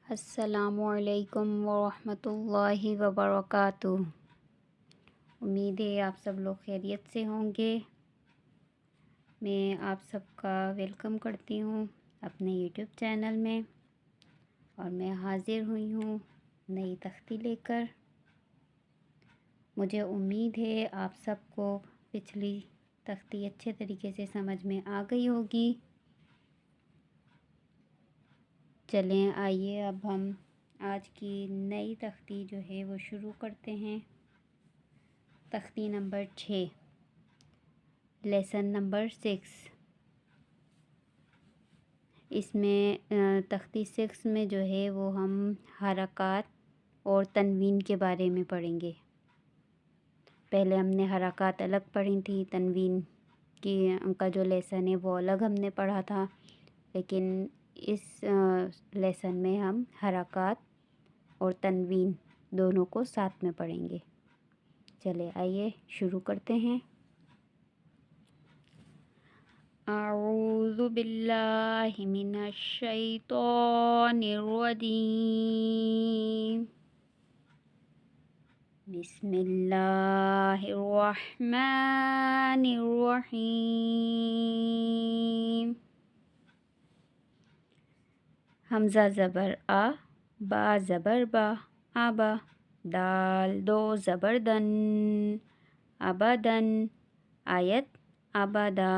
السلام علیکم ورحمۃ اللہ وبرکاتہ۔ امید ہے آپ سب لوگ خیریت سے ہوں گے۔ میں آپ سب کا ویلکم کرتی ہوں اپنے یوٹیوب چینل میں، اور میں حاضر ہوئی ہوں نئی تختی لے کر۔ مجھے امید ہے آپ سب کو پچھلی تختی اچھے طریقے سے سمجھ میں آ گئی ہوگی۔ چلیں آئیے اب ہم آج کی نئی تختی جو ہے وہ شروع کرتے ہیں۔ تختی نمبر 6، لیسن نمبر 6۔ اس میں تختی 6 میں جو ہے وہ ہم حرکات اور تنوین کے بارے میں پڑھیں گے۔ پہلے ہم نے حرکات الگ پڑھی تھی، تنوین کی کا جو لیسن ہے وہ الگ ہم نے پڑھا تھا، لیکن اس لیسن میں ہم حرکات اور تنوین دونوں کو ساتھ میں پڑھیں گے۔ چلے آئیے شروع کرتے ہیں۔ اعوذ باللہ من الشیطان الرجیم، بسم اللہ الرحمن الرحیم۔ حمزہ زبر آ، با زبر با، آبا، دال دو زبر دن، ابدن، آیت ابدا۔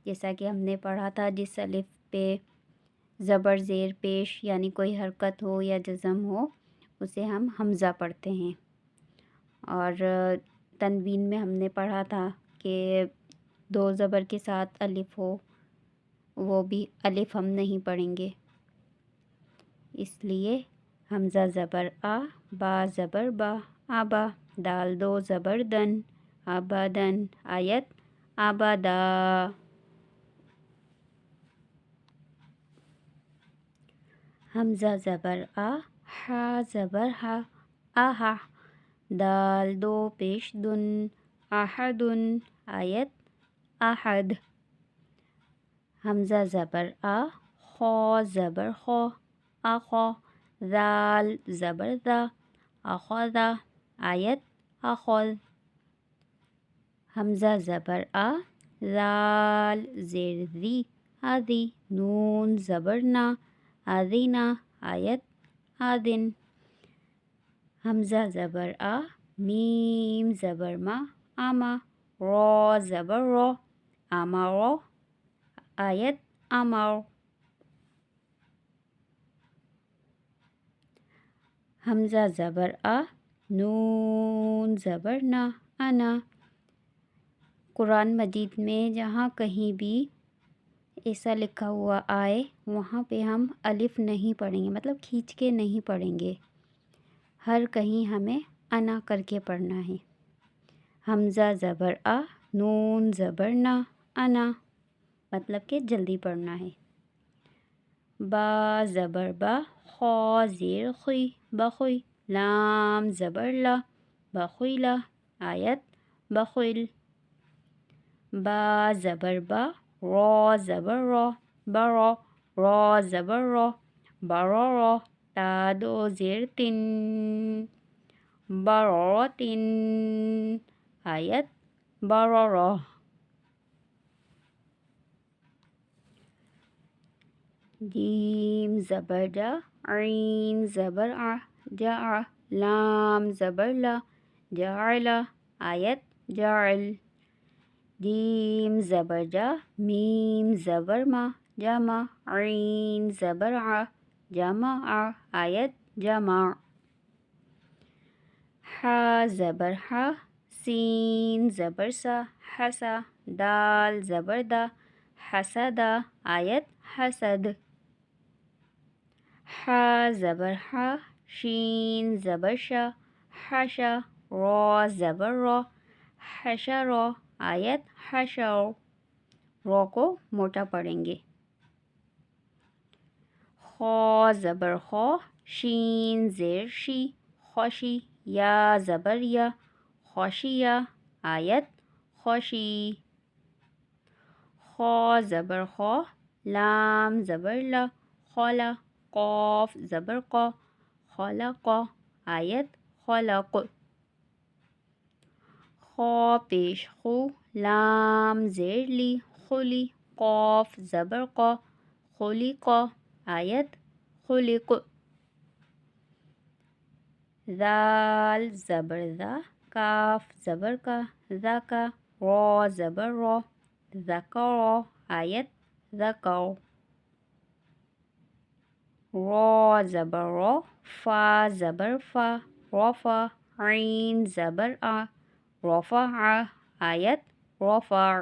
جیسا کہ ہم نے پڑھا تھا، جس الف پہ زبر زیر پیش یعنی کوئی حرکت ہو یا جزم ہو اسے ہم حمزہ پڑھتے ہیں۔ اور تنوین میں ہم نے پڑھا تھا کہ دو زبر کے ساتھ الف ہو، وہ بھی الف ہم نہیں پڑھیں گے، اس لیے حمزہ زبر آ، با زبر با، آبا، دال دو زبر دن، ابدن، آیت ابدا۔ حمزہ زبر آ، ہا زبر ہا، آہا، دال دو پیش دن، احدن، آیت احد۔ حمزہ زبر آ، خا زبر خا، آخا، ذال زبر ذا، اخذا، آیت اخذ۔ حمزہ زبر آ، ذال زیر ذی، آذی، نون زبر نا، آذینا، آیت آذن۔ حمزہ زبر آ، میم زبر ما، آما، را زبر را، آمارا، آیت آمار۔ حمزہ زبر آ، نون زبر نا، انا۔ قرآن مجید میں جہاں کہیں بھی ایسا لکھا ہوا آئے وہاں پہ ہم الف نہیں پڑھیں گے، مطلب کھینچ کے نہیں پڑھیں گے، ہر کہیں ہمیں انا کر کے پڑھنا ہے۔ حمزہ زبر آ، نون زبر نا، انا، مطلب کہ جلدی پڑھنا ہے۔ با زبر با، خا زیر خوی، بخوی، لام زبر لا، بخویلا، آیت بخویل۔ با زبر با، را زبر را، برا، را زبر را، برارا، تا دو زیر تن، برارتن، آیت برارا۔ جیم زبر جا، عین زبر ع، جا، لام زبر لا، جعلا، آیت جعل۔ جیم زبر جا، میم زبر ما، جمع، عین زبر ع، جمع، آیت جمع۔ حا زبر حا، سین زبر سا، حسا، دال زبر دا، حسدا، آیت حسد۔ حا زبر حا، شین زبر شا، حشا، را زبر را، حشرا، آیت حشر۔ را کو موٹا پڑھیں گے۔ خا زبر خا، شین زیر شی، خوشی، یا زبر یا، خوشیا، آیت خوشی۔ خا زبر خا، لام زبر لا، خلا، قاف زبر قا خلق آیت خلق خا پیش خو لام زیر لی خلی قاف زبر قا خلق آیت خلق ذال زبر ذا کاف زبر کا ذکا را زبر را ذکر آیت ذکر را زبر را فا زبر فا رفع عین زبر آ رفع آیت رفع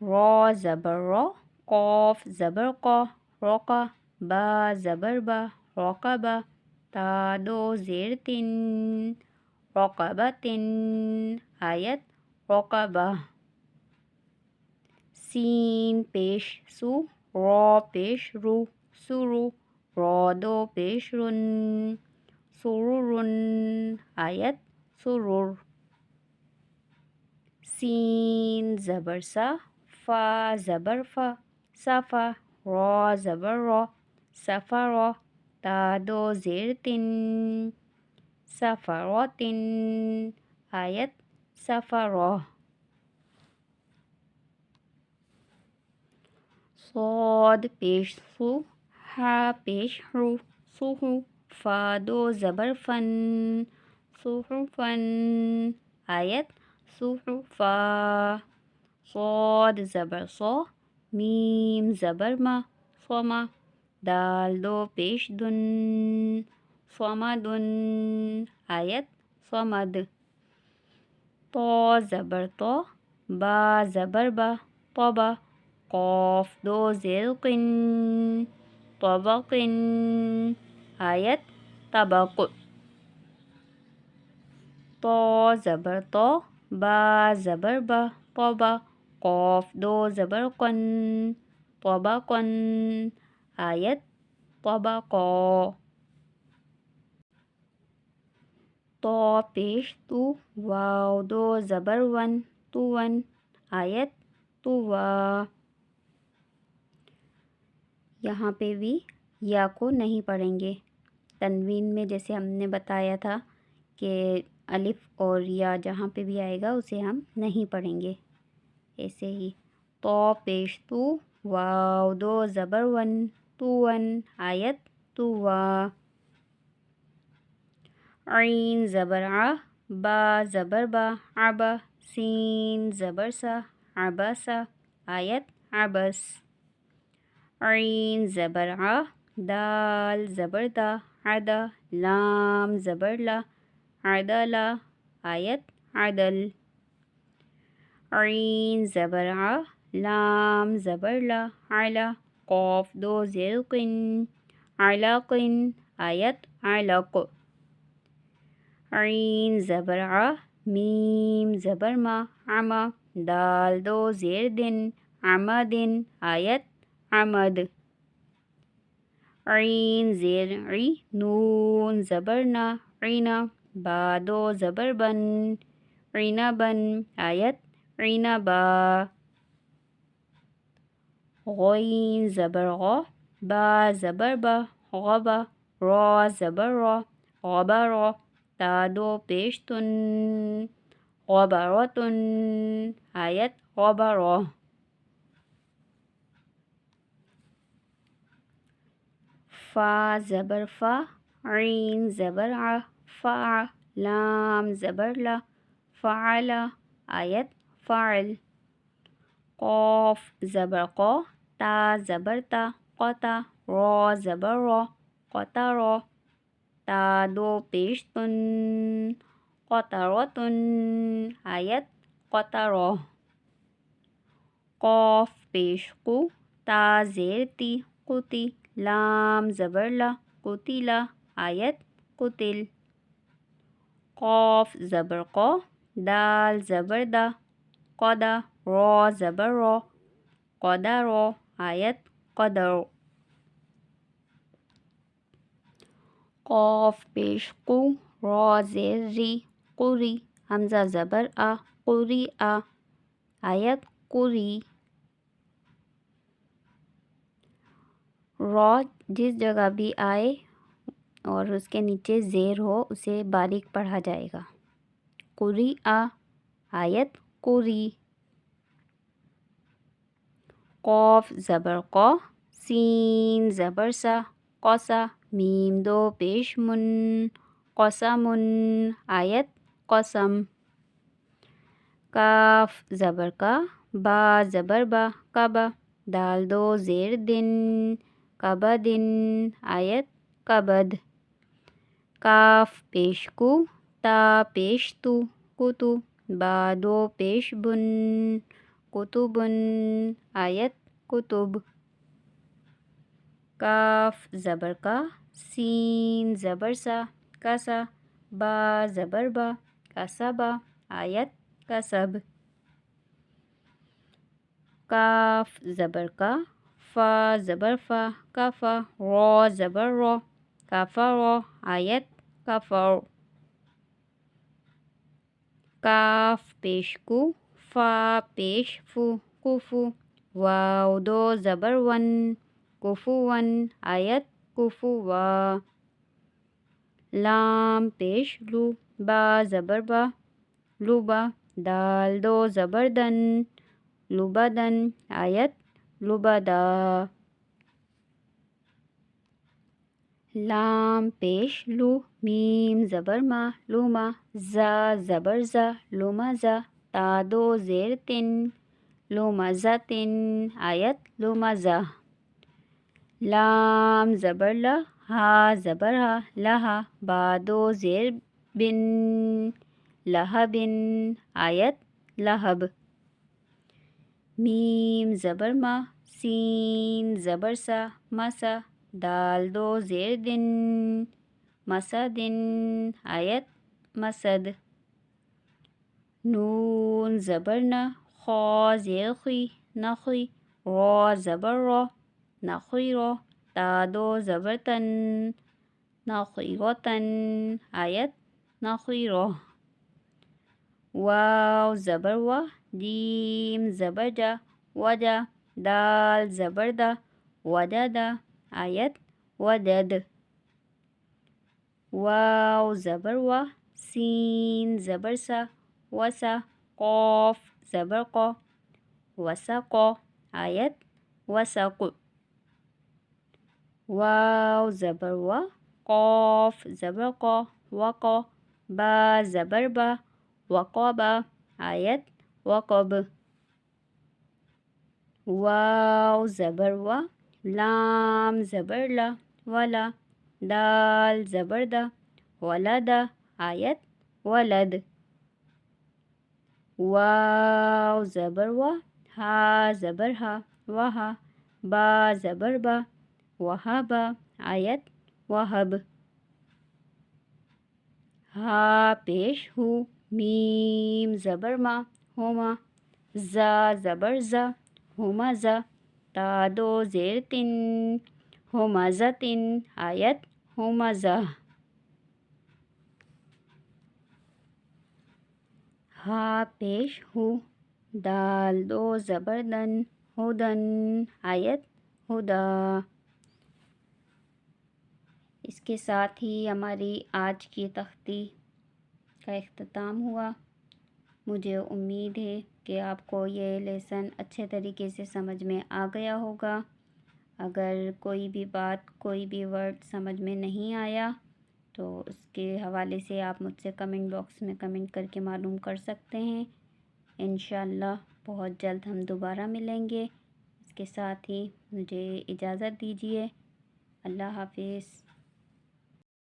را زبر را قاف زبر قا رقا با زبر با رقبہ تا دو زیر تن رقبتن آیت رقبہ سین پیش سو را پیش رو سرو را دو پیش رن سرورن آیت سرور سین زبر سا فا زبر فا صفا را زبر را سفر تا دو زیر تن سفرتن آیت سفر صاد پیش سو ہا پیش رو سہو فا دو زبر فن صحفن آیت صحفا صاد زبر صا میم زبر ما صما دال دو پیش دن صمدن آیت صمد طا زبر طا با زبر با طبا قاف دو زیر قن طبقن آیت طبق طا زبر طا با زبر با طبا قاف دو زبر قن طبقن آیت طبقا طا پیش تو واو دو زبر ون تو ون آیت طوا یہاں پہ بھی یا کو نہیں پڑھیں گے تنوین میں جیسے ہم نے بتایا تھا کہ الف اور یا جہاں پہ بھی آئے گا اسے ہم نہیں پڑھیں گے ایسے ہی تو پیش تو واو دو زبر ون تو ون آیت توا عین زبر ع با زبر با عبا سین زبر سا عبسا آیت عبس عین زبر ع دال زبر دا عدا لام زبر لا عدلا آیت عدل عین زبر ع لام زبر لا علا قاف دو زیر قن علقن آیت علق عین زبر ع میم زبر ما عما دال دو زیر دن عمدن آیت عمد عین زیر عی نون زبر نا عینا با دو زبر بن عنبن آیت عنبا غین زبر غا با زبر با غبا را زبر را غبرا تا دو پیش تن غبرتن آیت غبرا فا زبر فا عین زبر ع فع لام زبر لا فعل آیت فعل قاف زبر قا تا زبر تا قطع را زبر را قطر تا دو پیش تن قطرتن آیت قطر قاف پیش قو تا زیر تی قتی لام زبر لا قتلا آیت قتل قاف زبر قا دال زبر دا قدا را زبر را قدر آیت قدر قاف پیش قو را زیر ری قری حمزہ زبر آ قری آ آیت قری را جس جگہ بھی آئے اور اس کے نیچے زیر ہو اسے باریک پڑھا جائے گا. قُرِئَ آیت قُری. قاف زبر قا، سین زبر سا، قصا، میم دو پیش من، قسمن آیت قسم. کاف زبر کا، با زبر با، کبا، دال دو زیر دن، کبدن آیت کبد. کاف پیش کو، تا پیش تو، کتو، با دو پیش بن، کتبن آیت کتب. کاف زبر کا، سین زبر سا، کسا، با زبر با، کسبا آیت کسب. کاف زبر کا، فا زبر فا، کفا، را زبر را، کفرا آیت کفر. کاف پیش کو، فا پیش فو، کفو، واو دو زبر ون، کفون آیت کفوا. لام پیش لو، با زبر با، لبا، دال دو زبر دن، لبدن آیت لبدا. لام پیش لو، میم زبر ما، لما، زا زبر زا، لمزا، تا دو زیر تن، لمزتن آیت لمزہ. لام زبر لا، ہا زبر ہا، لہا، با دو زیر بن، لہبن آیت لہب. میم زبر ما، سین زبر سا، مسا، دال دو زیر دن، مسدن آیت مسد. نون زبر نا، خا زیر خی، نخی، را زبر را، نخیرا، تا دو زبر تن، نخیرتن آیت نخیرا. واو زبر وا، جیم زبر جا، وجا، دال زبر دا، وجدا آیت وجد. واو زبر وا، سین زبر سا، وسا، قاف زبر قا، وسقا آیت وسق. واو زبر وا، قاف زبر قا، وقا، با زبر با، وقبا آیت وقب. واو زبر وا، لام زبر لا، ولا، دال زبر دا، ولدا آیت ولد. واو زبر وا، ہا زبر ہا، وہا، با زبر با، وہبا آیت وہب. ہا پیش ہو، میم زبر ما، ہما، زا زبر زا، ہمزا، تا دو زیر تن، ہمزتن آیت ہمزہ. ہا پیش ہو، دال دو زبر دن، ہدن آیت ہدا. اس کے ساتھ ہی ہماری آج کی تختی کا اختتام ہوا. مجھے امید ہے کہ آپ کو یہ لیسن اچھے طریقے سے سمجھ میں آ گیا ہوگا. اگر کوئی بھی بات، کوئی بھی ورڈ سمجھ میں نہیں آیا تو اس کے حوالے سے آپ مجھ سے کمنٹ باکس میں کمنٹ کر کے معلوم کر سکتے ہیں. انشاءاللہ بہت جلد ہم دوبارہ ملیں گے. اس کے ساتھ ہی مجھے اجازت دیجیے. اللہ حافظ.